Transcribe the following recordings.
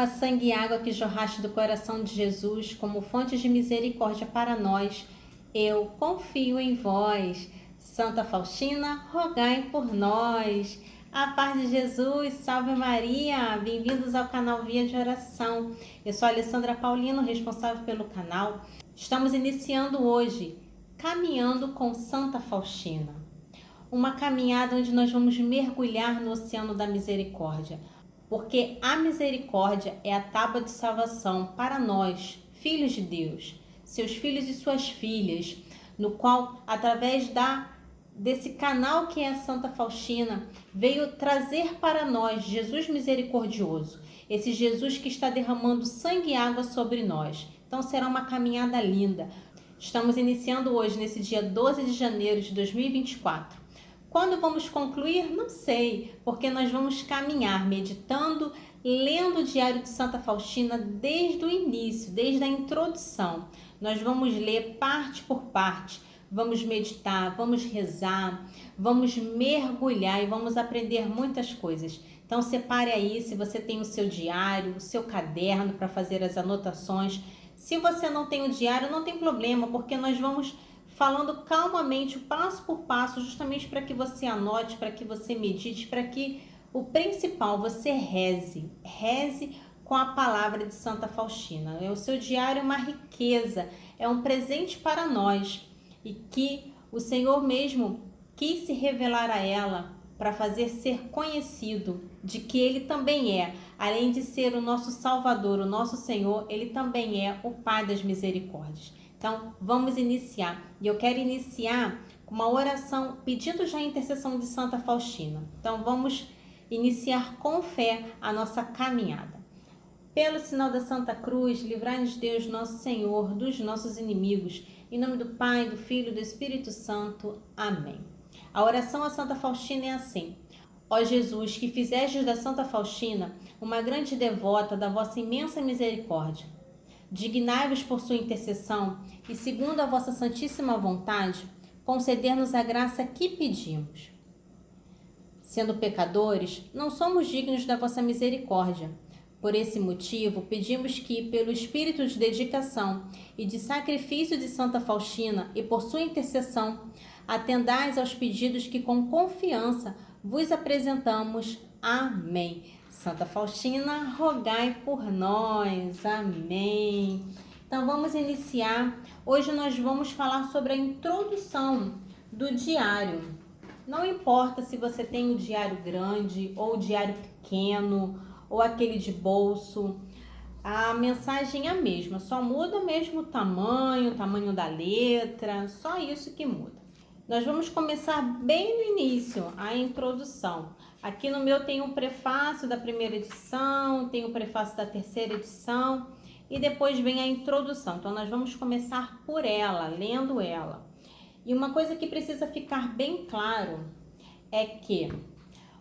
sangue e água que jorraste do coração de Jesus como fonte de misericórdia para nós, eu confio em vós. Santa Faustina, rogai por nós. A paz de Jesus, salve Maria! Bem-vindos ao canal Via de Oração. Eu sou a Alessandra Paulino, responsável pelo canal. Estamos iniciando hoje, Caminhando com Santa Faustina. Uma caminhada onde nós vamos mergulhar no oceano da misericórdia. Porque a misericórdia é a tábua de salvação para nós, filhos de Deus, seus filhos e suas filhas, no qual, através desse canal que é a Santa Faustina, veio trazer para nós Jesus misericordioso, esse Jesus que está derramando sangue e água sobre nós. Então será uma caminhada linda. Estamos iniciando hoje, nesse dia 12 de janeiro de 2024. Quando vamos concluir? Não sei, porque nós vamos caminhar meditando, lendo o Diário de Santa Faustina desde o início, desde a introdução. Nós vamos ler parte por parte, vamos meditar, vamos rezar, vamos mergulhar e vamos aprender muitas coisas. Então separe aí, se você tem o seu diário, o seu caderno para fazer as anotações. Se você não tem o diário, não tem problema, porque nós vamos falando calmamente, passo por passo, justamente para que você anote, para que você medite, para que o principal, você reze com a palavra de Santa Faustina. O seu diário é uma riqueza, é um presente para nós e que o Senhor mesmo quis se revelar a ela para fazer ser conhecido de que Ele também é, além de ser o nosso Salvador, o nosso Senhor, Ele também é o Pai das misericórdias. Então, vamos iniciar. E eu quero iniciar com uma oração pedindo já a intercessão de Santa Faustina. Então, vamos iniciar com fé a nossa caminhada. Pelo sinal da Santa Cruz, livrai-nos Deus, nosso Senhor, dos nossos inimigos. Em nome do Pai, do Filho e do Espírito Santo. Amém. A oração a Santa Faustina é assim: Ó Jesus, que fizestes da Santa Faustina uma grande devota da vossa imensa misericórdia, dignai-vos por sua intercessão e, segundo a vossa santíssima vontade, conceder-nos a graça que pedimos. Sendo pecadores, não somos dignos da vossa misericórdia. Por esse motivo, pedimos que, pelo espírito de dedicação e de sacrifício de Santa Faustina e por sua intercessão, atendais aos pedidos que com confiança vos apresentamos. Amém. Santa Faustina, rogai por nós. Amém. Então vamos iniciar. Hoje nós vamos falar sobre a introdução do diário. Não importa se você tem o diário grande ou o diário pequeno ou aquele de bolso, a mensagem é a mesma, só muda mesmo o tamanho da letra, só isso que muda. Nós vamos começar bem no início, a introdução. Aqui no meu tem um prefácio da primeira edição, tem o prefácio da terceira edição e depois vem a introdução. Então nós vamos começar por ela, lendo ela. E uma coisa que precisa ficar bem claro é que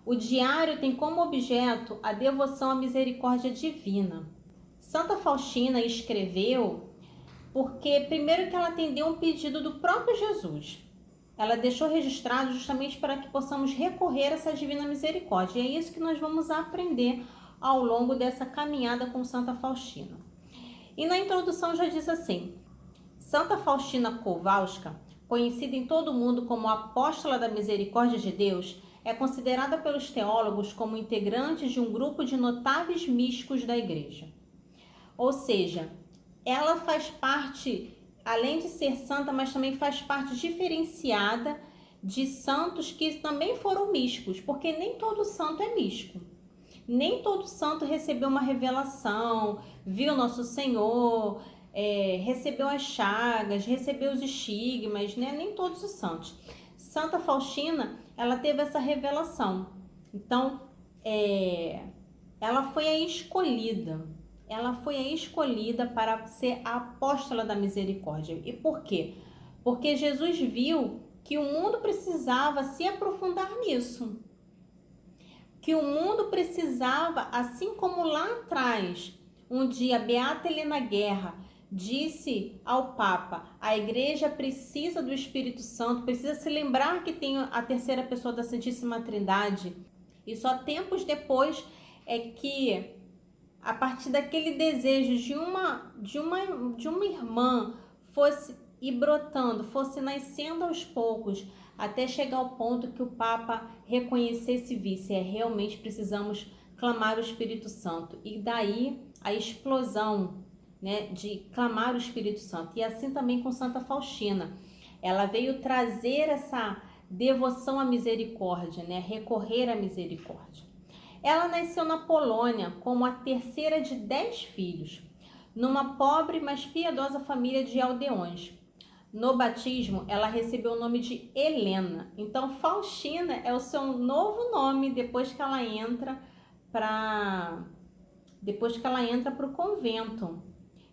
o diário tem como objeto a devoção à misericórdia divina. Santa Faustina escreveu porque primeiro que ela atendeu um pedido do próprio Jesus. Ela deixou registrado justamente para que possamos recorrer a essa divina misericórdia. E é isso que nós vamos aprender ao longo dessa caminhada com Santa Faustina. E na introdução já diz assim: Santa Faustina Kowalska, conhecida em todo o mundo como apóstola da misericórdia de Deus, é considerada pelos teólogos como integrante de um grupo de notáveis místicos da Igreja. Ou seja, ela faz parte, além de ser santa, mas também faz parte diferenciada de santos que também foram místicos, porque nem todo santo é místico. Nem todo santo recebeu uma revelação, viu Nosso Senhor, recebeu as chagas, recebeu os estigmas, né? Nem todos os santos. Santa Faustina, ela teve essa revelação. Então, ela foi a escolhida. Ela foi a escolhida para ser a apóstola da misericórdia. E por quê? Porque Jesus viu que o mundo precisava se aprofundar nisso. Que o mundo precisava, assim como lá atrás, um dia Beata Helena Guerra disse ao Papa: a Igreja precisa do Espírito Santo, precisa se lembrar que tem a terceira pessoa da Santíssima Trindade. E só tempos depois é que a partir daquele desejo de uma irmã, fosse ir brotando, fosse nascendo aos poucos, até chegar ao ponto que o Papa reconhecesse e visse, realmente precisamos clamar o Espírito Santo. E daí a explosão, né, de clamar o Espírito Santo. E assim também com Santa Faustina. Ela veio trazer essa devoção à misericórdia, né, recorrer à misericórdia. Ela nasceu na Polônia como a terceira de 10 filhos, numa pobre mas piedosa família de aldeões. No batismo, ela recebeu o nome de Helena. Então, Faustina é o seu novo nome depois que ela entra para o convento.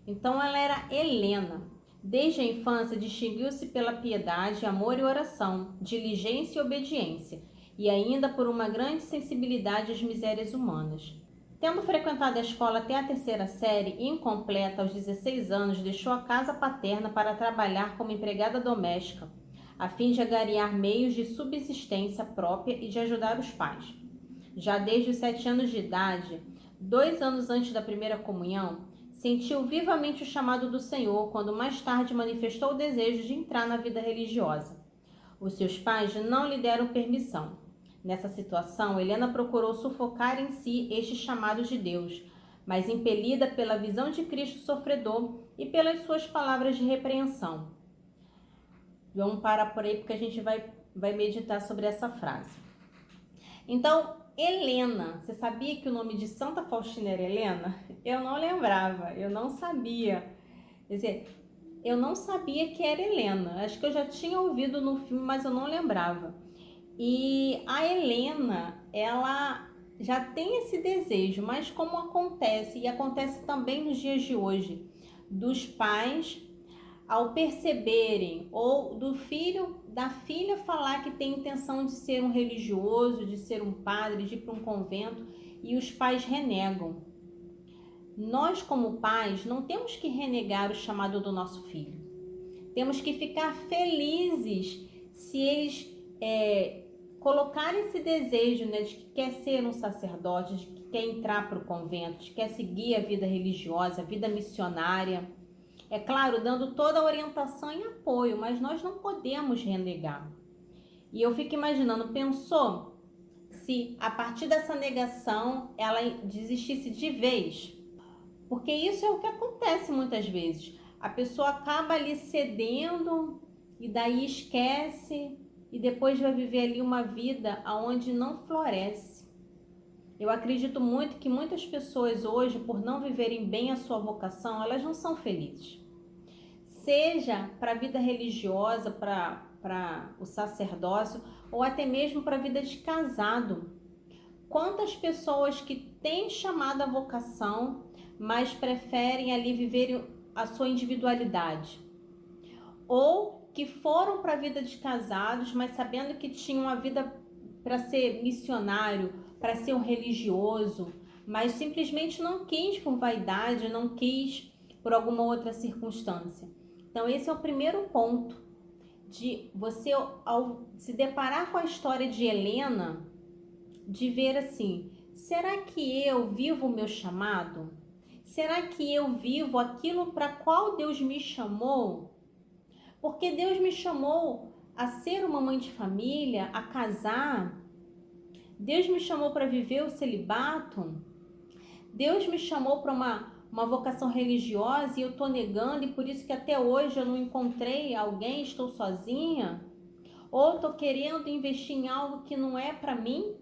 Então, ela era Helena. Desde a infância, distinguiu-se pela piedade, amor e oração, diligência e obediência, e ainda por uma grande sensibilidade às misérias humanas. Tendo frequentado a escola até a terceira série, incompleta aos 16 anos, deixou a casa paterna para trabalhar como empregada doméstica, a fim de angariar meios de subsistência própria e de ajudar os pais. Já desde os 7 anos de idade, 2 anos antes da primeira comunhão, sentiu vivamente o chamado do Senhor quando mais tarde manifestou o desejo de entrar na vida religiosa. Os seus pais não lhe deram permissão. Nessa situação, Helena procurou sufocar em si este chamado de Deus, mas impelida pela visão de Cristo sofredor e pelas suas palavras de repreensão. Vamos parar por aí porque a gente vai meditar sobre essa frase. Então, Helena, você sabia que o nome de Santa Faustina era Helena? Eu não lembrava, eu não sabia. Quer dizer, eu não sabia que era Helena. Acho que eu já tinha ouvido no filme, mas eu não lembrava. E a Helena, ela já tem esse desejo, mas como acontece, e acontece também nos dias de hoje, dos pais, ao perceberem, ou do filho, da filha falar que tem intenção de ser um religioso, de ser um padre, de ir para um convento, e os pais renegam. Nós, como pais, não temos que renegar o chamado do nosso filho. Temos que ficar felizes se eles colocarem esse desejo, né, de que quer ser um sacerdote, de que quer entrar para o convento, de que quer seguir a vida religiosa, a vida missionária. É claro, dando toda a orientação e apoio, mas nós não podemos renegar. E eu fico imaginando, pensou se a partir dessa negação ela desistisse de vez? Porque isso é o que acontece muitas vezes. A pessoa acaba ali cedendo e daí esquece e depois vai viver ali uma vida onde não floresce. Eu acredito muito que muitas pessoas hoje, por não viverem bem a sua vocação, elas não são felizes. Seja para a vida religiosa, para o sacerdócio, ou até mesmo para a vida de casado. Quantas pessoas que têm chamado a vocação, mas preferem ali viver a sua individualidade. Ou que foram para a vida de casados, mas sabendo que tinham uma vida para ser missionário, para ser um religioso, mas simplesmente não quis por vaidade, não quis por alguma outra circunstância. Então esse é o primeiro ponto, de você, ao se deparar com a história de Helena, de ver assim, será que eu vivo o meu chamado? Será que eu vivo aquilo para qual Deus me chamou? Porque Deus me chamou a ser uma mãe de família, a casar. Deus me chamou para viver o celibato. Deus me chamou para uma vocação religiosa e eu estou negando, e por isso que até hoje eu não encontrei alguém, estou sozinha. Ou estou querendo investir em algo que não é para mim.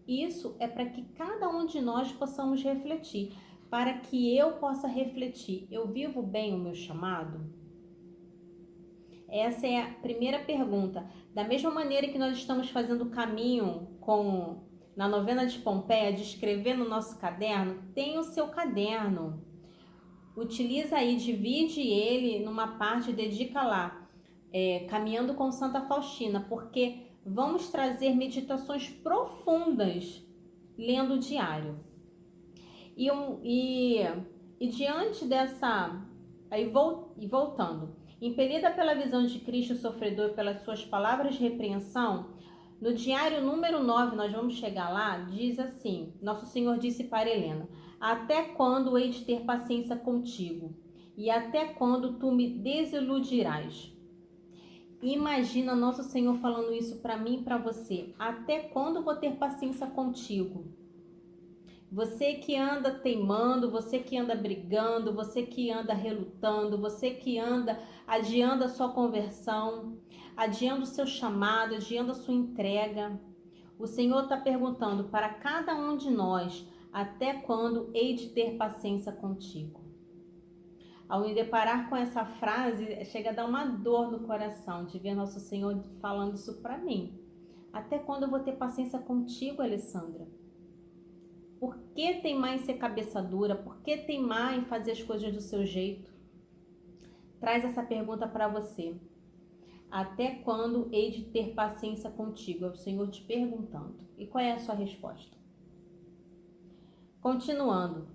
Isso é para que cada um de nós possamos refletir. Para que eu possa refletir, eu vivo bem o meu chamado? Essa é a primeira pergunta. Da mesma maneira que nós estamos fazendo o caminho na novena de Pompeia, de escrever no nosso caderno, tem o seu caderno. Utiliza aí, divide ele numa parte, dedica lá, caminhando com Santa Faustina, porque vamos trazer meditações profundas lendo o diário. E diante dessa, voltando, impelida pela visão de Cristo sofredor e pelas suas palavras de repreensão, No diário número 9, nós vamos chegar lá, diz assim, Nosso Senhor disse para Helena, até quando hei de ter paciência contigo? E até quando tu me desiludirás? Imagina Nosso Senhor falando isso para mim e para você. Até quando vou ter paciência contigo? Você que anda teimando, você que anda brigando, você que anda relutando, você que anda adiando a sua conversão, adiando o seu chamado, adiando a sua entrega. O Senhor está perguntando para cada um de nós, até quando hei de ter paciência contigo? Ao me deparar com essa frase, chega a dar uma dor no coração de ver Nosso Senhor falando isso para mim. Até quando eu vou ter paciência contigo, Alessandra? Por que teimar em ser cabeça dura? Por que teimar em fazer as coisas do seu jeito? Traz essa pergunta para você. Até quando hei de ter paciência contigo? É o Senhor te perguntando. E qual é a sua resposta? Continuando.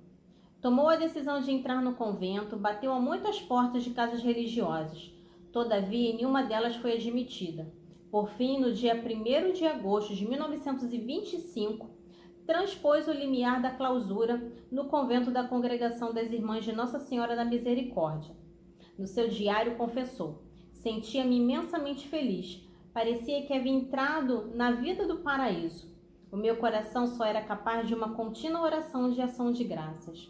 Tomou a decisão de entrar no convento, bateu a muitas portas de casas religiosas. Todavia, nenhuma delas foi admitida. Por fim, no dia 1º de agosto de 1925, transpôs o limiar da clausura no convento da Congregação das Irmãs de Nossa Senhora da Misericórdia. No seu diário confessou: sentia-me imensamente feliz. Parecia que havia entrado na vida do paraíso. O meu coração só era capaz de uma contínua oração de ação de graças.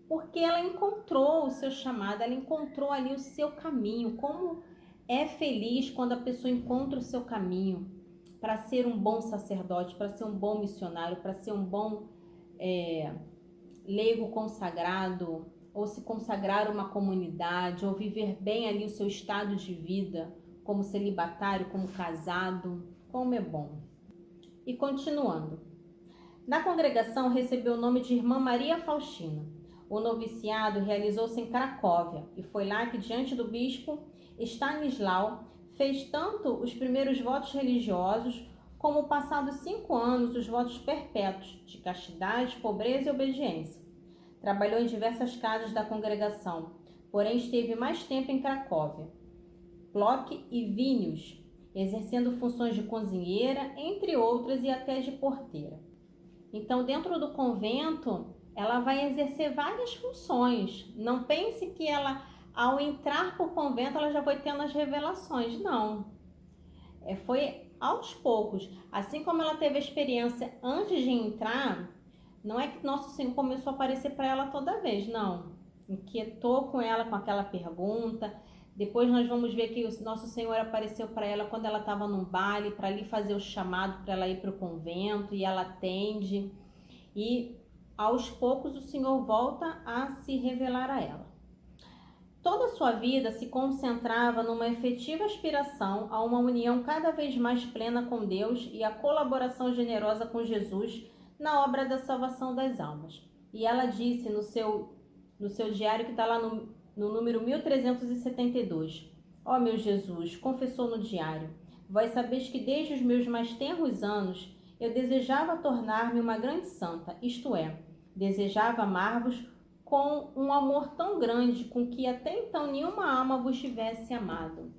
Porque ela encontrou o seu chamado, ela encontrou ali o seu caminho. Como é feliz quando a pessoa encontra o seu caminho para ser um bom sacerdote, para ser um bom missionário, para ser um bom leigo consagrado, ou se consagrar a uma comunidade, ou viver bem ali o seu estado de vida, como celibatário, como casado. Como é bom. E continuando. Na congregação recebeu o nome de Irmã Maria Faustina. O noviciado realizou-se em Cracóvia e foi lá que, diante do bispo Stanislau, fez tanto os primeiros votos religiosos como, passados 5 anos, os votos perpétuos de castidade, pobreza e obediência. Trabalhou em diversas casas da congregação, porém esteve mais tempo em Cracóvia, Plock e Vilnius, exercendo funções de cozinheira, entre outras, e até de porteira. Então, dentro do convento, ela vai exercer várias funções. Não pense que ela, ao entrar para o convento, ela já foi tendo as revelações. Não. Foi aos poucos. Assim como ela teve a experiência antes de entrar, não é que Nosso Senhor começou a aparecer para ela toda vez, não. Inquietou com ela com aquela pergunta. Depois nós vamos ver que o Nosso Senhor apareceu para ela quando ela estava num baile, para ali fazer o chamado para ela ir para o convento, e ela atende. E aos poucos o Senhor volta a se revelar a ela. Toda a sua vida se concentrava numa efetiva aspiração a uma união cada vez mais plena com Deus e a colaboração generosa com Jesus na obra da salvação das almas. E ela disse no seu diário, que está lá no número 1372, ó meu Jesus, confessou no diário, vós sabeis que desde os meus mais tenros anos eu desejava tornar-me uma grande santa, isto é, desejava amar-vos com um amor tão grande com que até então nenhuma alma vos tivesse amado.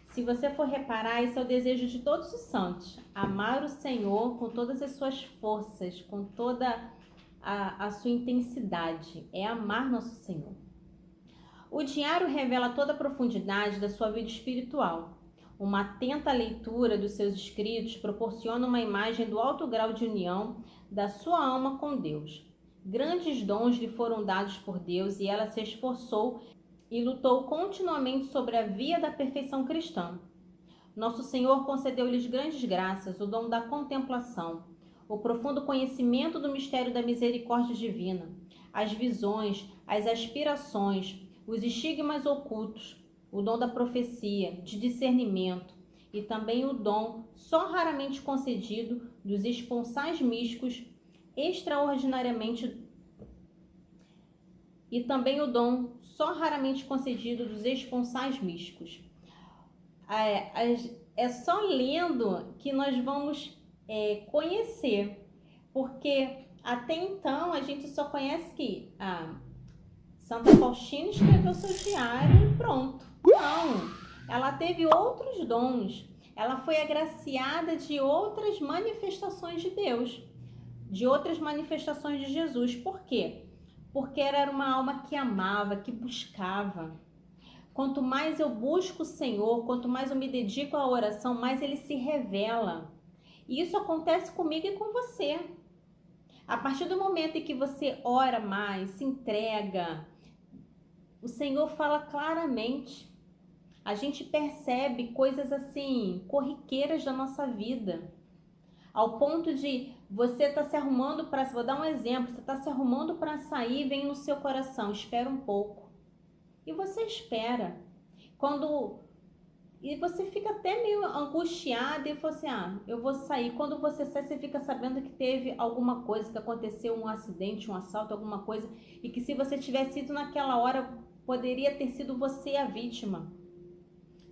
Se você for reparar, esse é o desejo de todos os santos, amar o Senhor com todas as suas forças, com toda a sua intensidade, é amar nosso Senhor. O diário revela toda a profundidade da sua vida espiritual. Uma atenta leitura dos seus escritos proporciona uma imagem do alto grau de união da sua alma com Deus. Grandes dons lhe foram dados por Deus e ela se esforçou e lutou continuamente sobre a via da perfeição cristã. Nosso Senhor concedeu-lhes grandes graças, o dom da contemplação, o profundo conhecimento do mistério da misericórdia divina, as visões, as aspirações, os estigmas ocultos, o dom da profecia, de discernimento e também o dom só raramente concedido dos esponsais místicos extraordinariamente É só lendo que nós vamos conhecer, porque até então a gente só conhece que Santa Faustina escreveu seu diário e pronto. Não, ela teve outros dons. ela foi agraciada de outras manifestações de Deus, de outras manifestações de Jesus. Por quê? Porque ela era uma alma que amava, que buscava. Quanto mais eu busco o Senhor, quanto mais eu me dedico à oração, mais Ele se revela. E isso acontece comigo e com você. A partir do momento em que você ora mais, se entrega, o Senhor fala claramente. A gente percebe coisas assim, corriqueiras da nossa vida. Ao ponto de você estar se arrumando para... Vou dar um exemplo. Você está se arrumando para sair, vem no seu coração, espera um pouco. E você espera. E você fica até meio angustiada e fala assim, eu vou sair. Quando você sai, você fica sabendo que teve alguma coisa, que aconteceu um acidente, um assalto, alguma coisa. E que se você tivesse ido naquela hora, poderia ter sido você a vítima.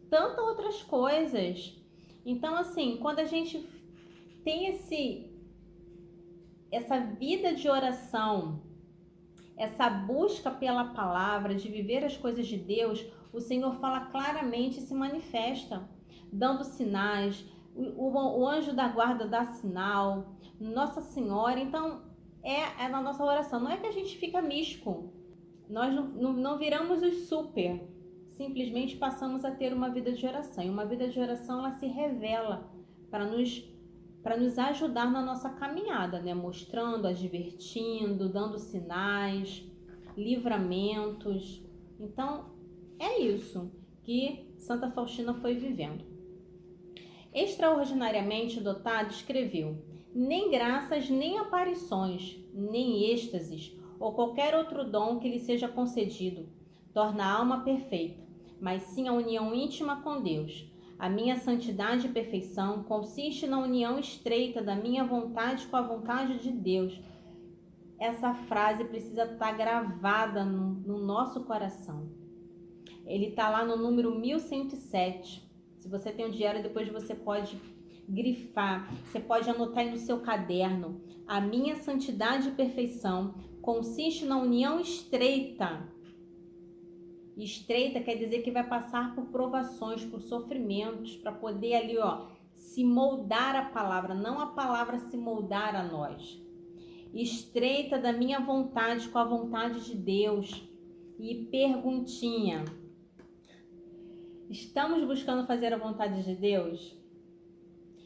Tantas outras coisas. Então, assim, quando a gente tem essa vida de oração, essa busca pela palavra, de viver as coisas de Deus, o Senhor fala claramente e se manifesta, dando sinais. O anjo da guarda dá sinal, Nossa Senhora. Então, é na nossa oração. Não é que a gente fica místico, nós não viramos os super, simplesmente passamos a ter uma vida de oração. E uma vida de oração, ela se revela para nos ajudar na nossa caminhada, né? Mostrando, advertindo, dando sinais, livramentos. Então, é isso que Santa Faustina foi vivendo. Extraordinariamente dotado, escreveu: nem graças, nem aparições, nem êxtases, ou qualquer outro dom que lhe seja concedido, torna a alma perfeita, mas sim a união íntima com Deus. A minha santidade e perfeição consiste na união estreita da minha vontade com a vontade de Deus. Essa frase precisa estar gravada no nosso coração. Ele está lá no número 1107. Se você tem o diário, depois você pode grifar, você pode anotar aí no seu caderno. A minha santidade e perfeição consiste na união estreita. Estreita quer dizer que vai passar por provações, por sofrimentos, para poder ali, se moldar a palavra, não a palavra se moldar a nós. Estreita da minha vontade com a vontade de Deus. E perguntinha: estamos buscando fazer a vontade de Deus?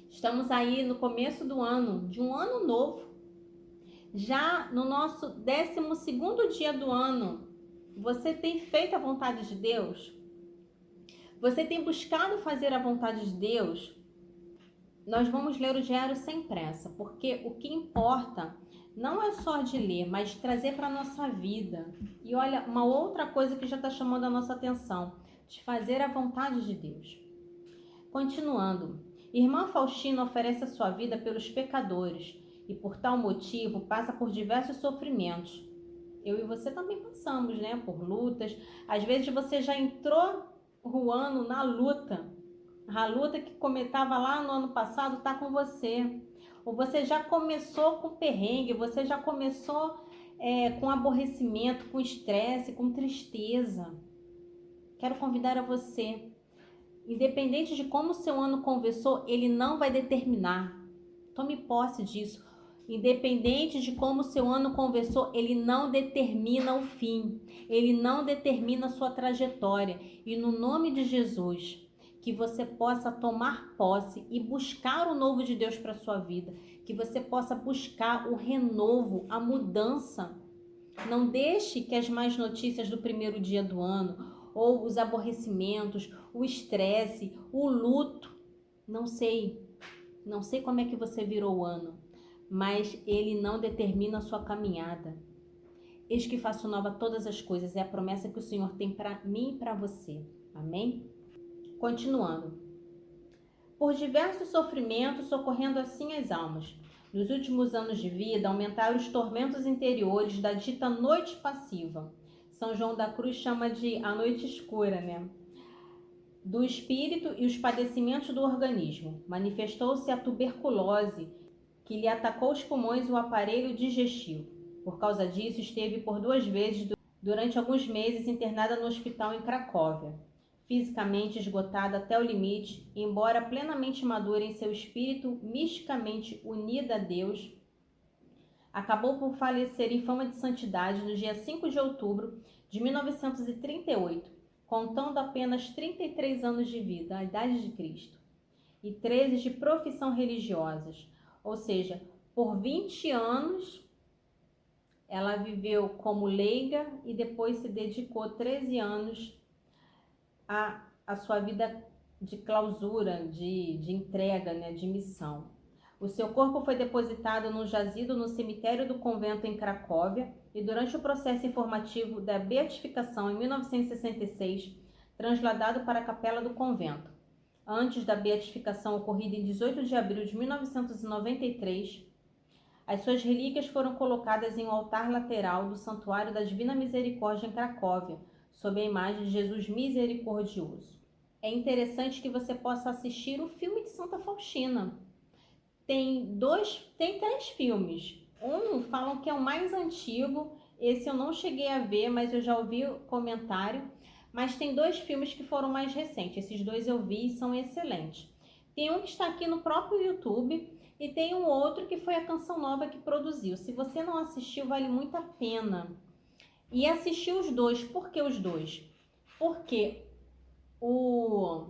Estamos aí no começo do ano, de um ano novo. Já no nosso 12º dia do ano, você tem feito a vontade de Deus? Você tem buscado fazer a vontade de Deus? Nós vamos ler o diário sem pressa, porque o que importa não é só de ler, mas de trazer para a nossa vida. E olha, uma outra coisa que já está chamando a nossa atenção, de fazer a vontade de Deus. Continuando, irmã Faustina oferece a sua vida pelos pecadores e por tal motivo passa por diversos sofrimentos. Eu e você também passamos, né? Por lutas. Às vezes você já entrou ruando na luta. A luta que cometava lá no ano passado está com você. Ou você já começou com perrengue, você já começou com aborrecimento, com estresse, com tristeza. Quero convidar a você. Independente de como o seu ano começou, ele não vai determinar. Tome posse disso. Independente de como o seu ano começou, ele não determina o fim. Ele não determina a sua trajetória. E no nome de Jesus, que você possa tomar posse e buscar o novo de Deus para a sua vida. Que você possa buscar o renovo, a mudança. Não deixe que as más notícias do primeiro dia do ano, ou os aborrecimentos, o estresse, o luto, não sei como é que você virou o ano, mas ele não determina a sua caminhada. Eis que faço nova todas as coisas, é a promessa que o Senhor tem para mim e para você. Amém? Continuando. Por diversos sofrimentos, socorrendo assim as almas. Nos últimos anos de vida, aumentaram os tormentos interiores da dita noite passiva. São João da Cruz chama de a noite escura, né? Do espírito e os padecimentos do organismo. Manifestou-se a tuberculose, que lhe atacou os pulmões e o aparelho digestivo. Por causa disso, esteve por 2 vezes durante alguns meses internada no hospital em Cracóvia. fisicamente esgotada até o limite, embora plenamente madura em seu espírito, misticamente unida a Deus, acabou por falecer em fama de santidade no dia 5 de outubro de 1938, contando apenas 33 anos de vida, a idade de Cristo, e 13 de profissão religiosas, ou seja, por 20 anos ela viveu como leiga e depois se dedicou 13 anos à sua vida de clausura, de entrega, né, de missão. O seu corpo foi depositado no jazido no cemitério do convento em Cracóvia e durante o processo informativo da beatificação em 1966, transladado para a capela do convento. Antes da beatificação ocorrida em 18 de abril de 1993, as suas relíquias foram colocadas em um altar lateral do Santuário da Divina Misericórdia em Cracóvia, sob a imagem de Jesus misericordioso. É interessante que você possa assistir o filme de Santa Faustina. Tem três filmes. Um falam que é o mais antigo, esse eu não cheguei a ver, mas eu já ouvi o comentário. Mas tem 2 filmes que foram mais recentes. Esses 2 eu vi e são excelentes. Tem um que está aqui no próprio YouTube e tem um outro que foi a Canção Nova que produziu. Se você não assistiu, vale muito a pena. E assistir os 2. Por que os 2? Porque o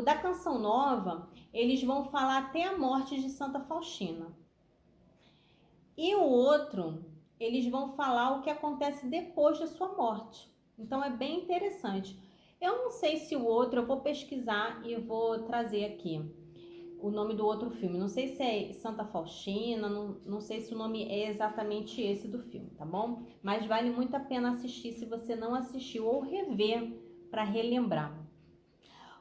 da Canção Nova, eles vão falar até a morte de Santa Faustina. E o outro, eles vão falar o que acontece depois da sua morte. Então é bem interessante. Eu não sei se o outro, eu vou pesquisar e vou trazer aqui o nome do outro filme. Não sei se é Santa Faustina, não sei se o nome é exatamente esse do filme, tá bom? Mas vale muito a pena assistir se você não assistiu ou rever para relembrar.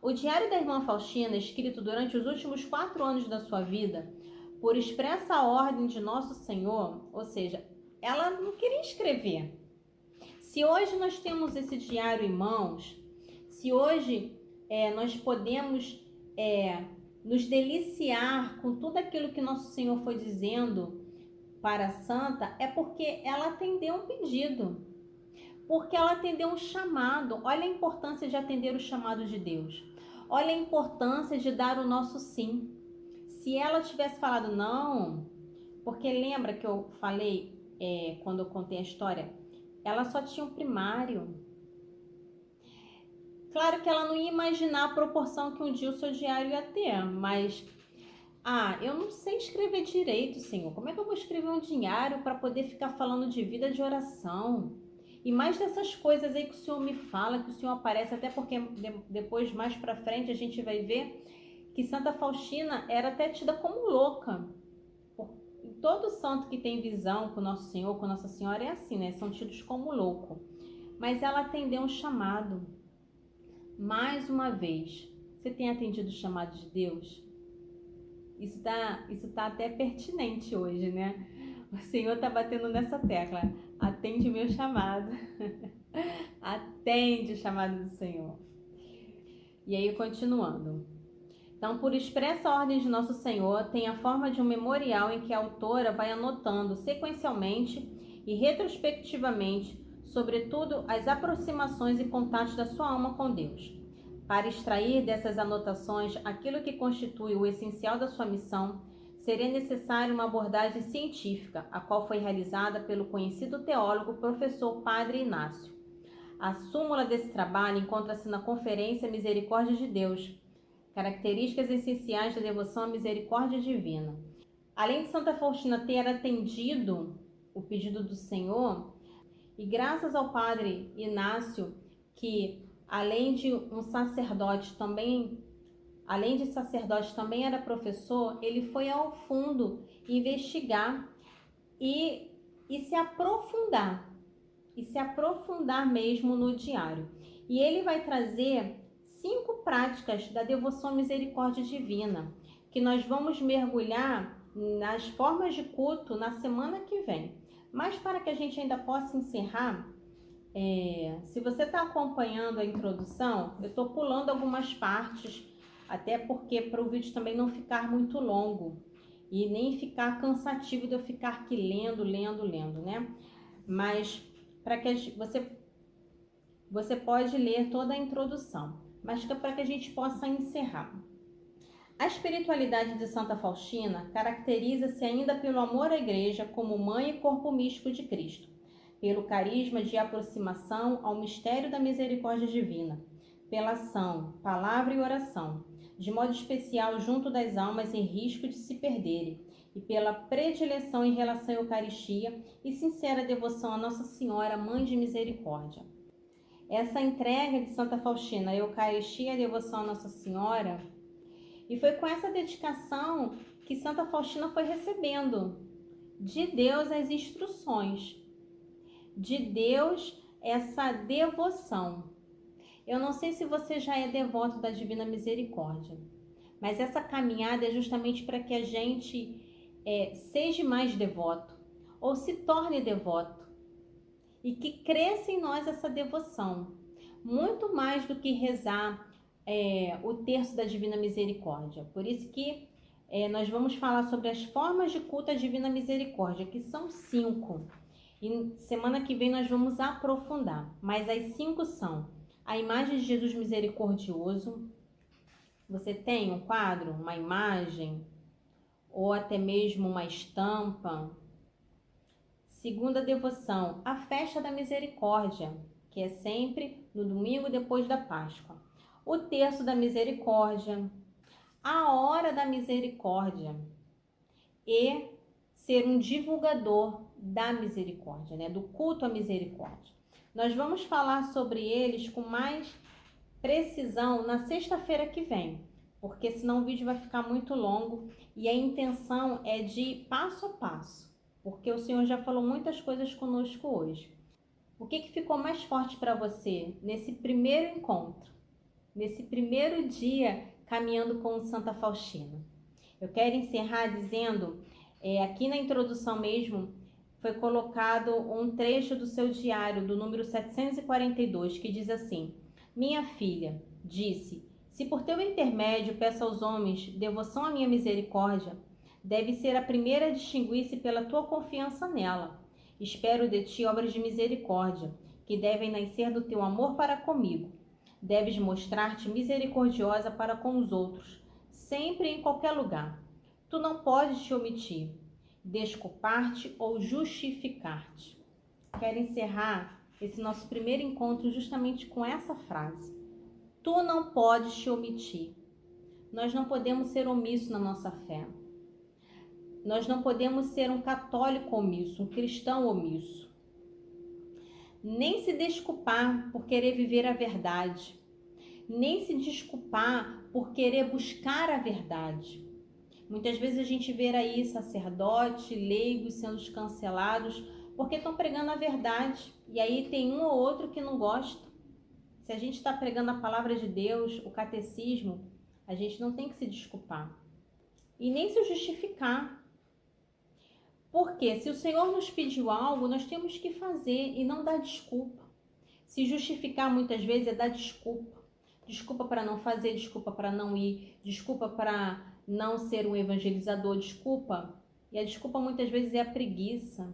O Diário da Irmã Faustina, escrito durante os últimos 4 anos da sua vida, por expressa ordem de Nosso Senhor, ou seja, ela não queria escrever. Se hoje nós temos esse diário em mãos, se hoje nós podemos nos deliciar com tudo aquilo que Nosso Senhor foi dizendo para a Santa, é porque ela atendeu um pedido, porque ela atendeu um chamado. Olha a importância de atender o chamado de Deus. Olha a importância de dar o nosso sim. Se ela tivesse falado não, porque lembra que eu falei quando eu contei a história, ela só tinha um primário. Claro que ela não ia imaginar a proporção que um dia o seu diário ia ter, mas eu não sei escrever direito, Senhor. Como é que eu vou escrever um diário para poder ficar falando de vida de oração? E mais dessas coisas aí que o Senhor me fala, que o Senhor aparece, até porque depois, mais para frente, a gente vai ver que Santa Faustina era até tida como louca. Todo santo que tem visão com Nosso Senhor, com Nossa Senhora, é assim, né? São tidos como louco. Mas ela atendeu um chamado. Mais uma vez, você tem atendido o chamado de Deus? Isso tá até pertinente hoje, né? O Senhor tá batendo nessa tecla. Atende o meu chamado. Atende o chamado do Senhor. E aí, continuando. Então, por expressa ordem de Nosso Senhor, tem a forma de um memorial em que a autora vai anotando sequencialmente e retrospectivamente, sobretudo, as aproximações e contatos da sua alma com Deus. Para extrair dessas anotações aquilo que constitui o essencial da sua missão, seria necessária uma abordagem científica, a qual foi realizada pelo conhecido teólogo professor Padre Inácio. A súmula desse trabalho encontra-se na Conferência Misericórdia de Deus, características essenciais da devoção à misericórdia divina. Além de Santa Faustina ter atendido o pedido do Senhor, e graças ao Padre Inácio, que além de sacerdote também era professor, ele foi ao fundo investigar e se aprofundar mesmo no diário. E ele vai trazer 5 práticas da devoção à misericórdia divina, que nós vamos mergulhar nas formas de culto na semana que vem. Mas para que a gente ainda possa encerrar, se você está acompanhando a introdução, eu estou pulando algumas partes, até porque para o vídeo também não ficar muito longo e nem ficar cansativo de eu ficar aqui lendo, né? Mas para que você pode ler toda a introdução. mas que é para que a gente possa encerrar. A espiritualidade de Santa Faustina caracteriza-se ainda pelo amor à Igreja como mãe e corpo místico de Cristo, pelo carisma de aproximação ao mistério da misericórdia divina, pela ação, palavra e oração, de modo especial junto das almas em risco de se perderem, e pela predileção em relação à Eucaristia e sincera devoção a Nossa Senhora, Mãe de Misericórdia. Essa entrega de Santa Faustina à Eucaristia e a devoção a Nossa Senhora, e foi com essa dedicação que Santa Faustina foi recebendo de Deus as instruções, de Deus essa devoção. Eu não sei se você já é devoto da Divina Misericórdia, mas essa caminhada é justamente para que a gente seja mais devoto ou se torne devoto e que cresça em nós essa devoção, muito mais do que rezar o terço da Divina Misericórdia. Por isso que nós vamos falar sobre as formas de culto à Divina Misericórdia, que são 5. E semana que vem nós vamos aprofundar. Mas as 5 são a imagem de Jesus misericordioso. Você tem um quadro, uma imagem, ou até mesmo uma estampa. Segunda devoção, a festa da misericórdia, que é sempre no domingo depois da Páscoa. O terço da misericórdia, a hora da misericórdia e ser um divulgador da misericórdia, né? Do culto à misericórdia. Nós vamos falar sobre eles com mais precisão na sexta-feira que vem, porque senão o vídeo vai ficar muito longo e a intenção é de ir passo a passo, porque o Senhor já falou muitas coisas conosco hoje. O que ficou mais forte para você nesse primeiro encontro? Nesse primeiro dia caminhando com Santa Faustina? Eu quero encerrar dizendo, aqui na introdução mesmo, foi colocado um trecho do seu diário, do número 742, que diz assim: minha filha, disse, se por teu intermédio peço aos homens devoção à minha misericórdia, deve ser a primeira a distinguir-se pela tua confiança nela. Espero de ti obras de misericórdia, que devem nascer do teu amor para comigo. Deves mostrar-te misericordiosa para com os outros, sempre e em qualquer lugar. Tu não podes te omitir, desculpar-te ou justificar-te. Quero encerrar esse nosso primeiro encontro justamente com essa frase. Tu não podes te omitir. Nós não podemos ser omissos na nossa fé. Nós não podemos ser um católico omisso, um cristão omisso. Nem se desculpar por querer viver a verdade, nem se desculpar por querer buscar a verdade. Muitas vezes a gente vê aí sacerdote, leigos sendo cancelados porque estão pregando a verdade, e aí tem um ou outro que não gosta. Se a gente está pregando a palavra de Deus, o catecismo, a gente não tem que se desculpar e nem se justificar. Porque se o Senhor nos pediu algo, nós temos que fazer e não dar desculpa. Se justificar muitas vezes é dar desculpa. Desculpa para não fazer, desculpa para não ir, desculpa para não ser um evangelizador, desculpa. E a desculpa muitas vezes é a preguiça.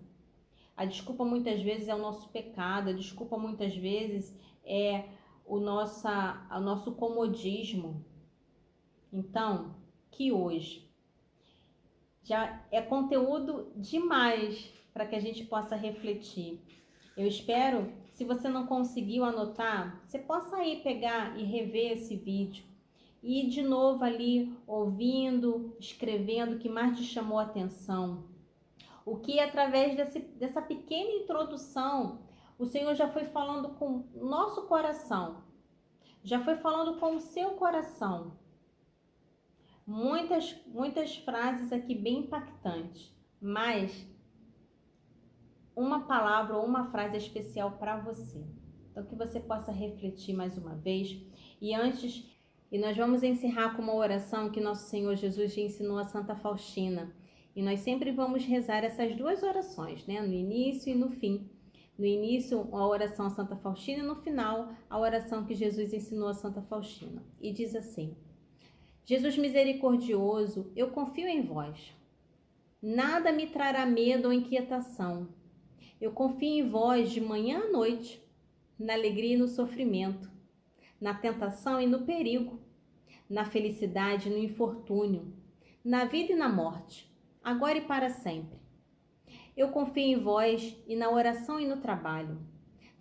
A desculpa muitas vezes é o nosso pecado. A desculpa muitas vezes é o nosso comodismo. Então, que hoje já é conteúdo demais para que a gente possa refletir. Eu espero, se você não conseguiu anotar, você possa ir pegar e rever esse vídeo. E ir de novo ali, ouvindo, escrevendo o que mais te chamou a atenção. O que através dessa pequena introdução, o Senhor já foi falando com o nosso coração. Já foi falando com o seu coração. Muitas frases aqui bem impactantes, mas uma palavra ou uma frase especial para você. Então que você possa refletir mais uma vez. E nós vamos encerrar com uma oração que nosso Senhor Jesus ensinou a Santa Faustina. E nós sempre vamos rezar essas duas orações, né? No início e no fim. No início, a oração a Santa Faustina, e no final, a oração que Jesus ensinou a Santa Faustina. E diz assim: Jesus misericordioso, eu confio em vós. Nada me trará medo ou inquietação. Eu confio em vós de manhã à noite, na alegria e no sofrimento, na tentação e no perigo, na felicidade e no infortúnio, na vida e na morte, agora e para sempre. Eu confio em vós e na oração e no trabalho,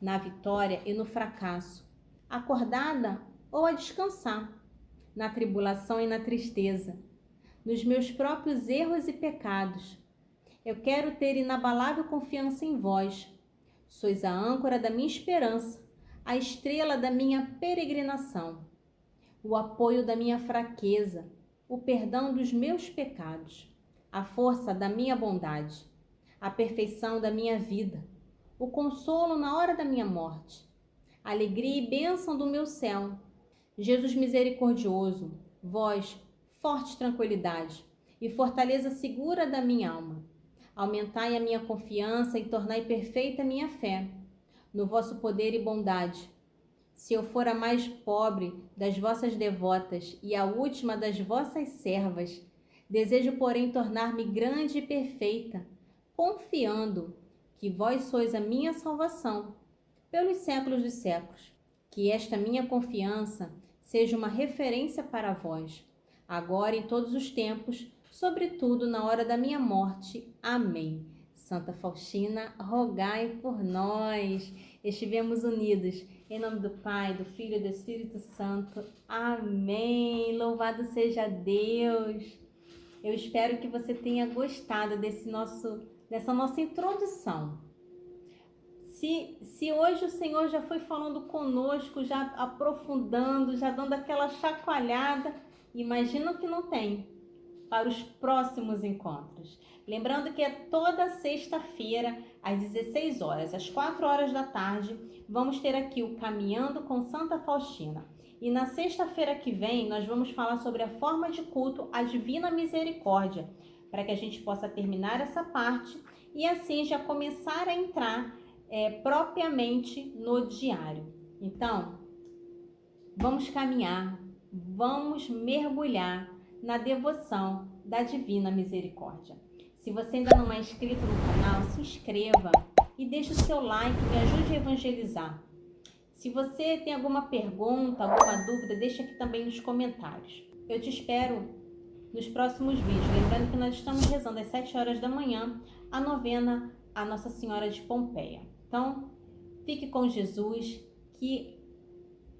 na vitória e no fracasso, acordada ou a descansar, na tribulação e na tristeza, nos meus próprios erros e pecados. Eu quero ter inabalável confiança em vós. Sois a âncora da minha esperança, a estrela da minha peregrinação, o apoio da minha fraqueza, o perdão dos meus pecados, a força da minha bondade, a perfeição da minha vida, o consolo na hora da minha morte, a alegria e bênção do meu céu. Jesus misericordioso, vós, forte tranquilidade e fortaleza segura da minha alma, aumentai a minha confiança e tornai perfeita a minha fé, no vosso poder e bondade. Se eu for a mais pobre das vossas devotas e a última das vossas servas, desejo, porém, tornar-me grande e perfeita, confiando que vós sois a minha salvação, pelos séculos dos séculos. Que esta minha confiança seja uma referência para vós, agora e em todos os tempos, sobretudo na hora da minha morte. Amém. Santa Faustina, rogai por nós. Estivemos unidos. Em nome do Pai, do Filho e do Espírito Santo. Amém. Louvado seja Deus. Eu espero que você tenha gostado dessa nossa introdução. Se hoje o Senhor já foi falando conosco, já aprofundando, já dando aquela chacoalhada, imagina o que não tem para os próximos encontros. Lembrando que é toda sexta-feira, às 16 horas, às 4 horas da tarde, vamos ter aqui o Caminhando com Santa Faustina. E na sexta-feira que vem, nós vamos falar sobre a forma de culto à Divina Misericórdia, para que a gente possa terminar essa parte e assim já começar a entrar propriamente no diário. Então, vamos caminhar, vamos mergulhar na devoção da Divina Misericórdia. Se você ainda não é inscrito no canal, se inscreva e deixe o seu like, me ajude a evangelizar. Se você tem alguma pergunta, alguma dúvida, deixe aqui também nos comentários. Eu te espero nos próximos vídeos. Lembrando que nós estamos rezando às 7 horas da manhã a novena a Nossa Senhora de Pompeia. Então, fique com Jesus, que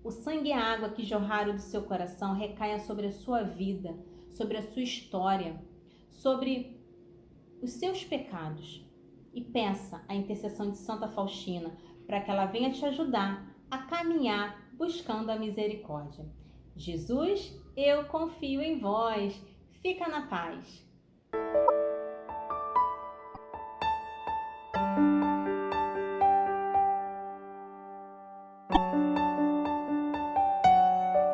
o sangue e a água que jorraram do seu coração recaia sobre a sua vida, sobre a sua história, sobre os seus pecados. E peça a intercessão de Santa Faustina para que ela venha te ajudar a caminhar buscando a misericórdia. Jesus, eu confio em vós. Fica na paz.